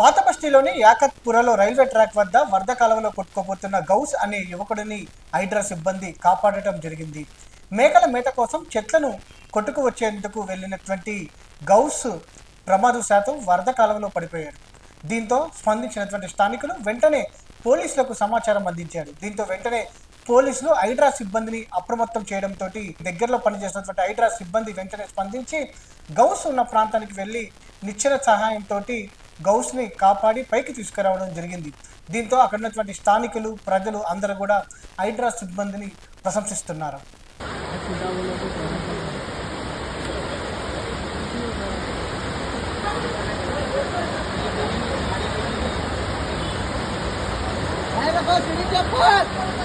పాత బస్తీలోని యాకత్పురలో railway track వద్ద వరద కాలువలో కొట్టుకుపోతున్న గౌస్ అనే యువకుడిని హైడ్రా సిబ్బంది కాపాడటం జరిగింది. మేకల మేత కోసం చెట్లను కొట్టుకు వచ్చేందుకు వెళ్ళినటువంటి గౌస్ ప్రమాదవశాత్తు వరద కాలువలో పడిపోయాడు. దీంతో స్పందించినటువంటి స్థానికులు వెంటనే పోలీసులకు సమాచారం అందించారు. దీంతో వెంటనే పోలీసులు హైడ్రా సిబ్బందిని అప్రమత్తం చేయడంతో దగ్గరలో పనిచేసినటువంటి హైడ్రా సిబ్బంది వెంటనే స్పందించి గౌస్ ఉన్న ప్రాంతానికి వెళ్ళి నిచ్చెన సహాయంతో గౌస్ని కాపాడి పైకి తీసుకురావడం జరిగింది. దీంతో అక్కడ ఉన్నటువంటి స్థానికులు ప్రజలు అందరూ కూడా హైడ్రా సిబ్బందిని ప్రశంసిస్తున్నారు. Vai, vai, vai,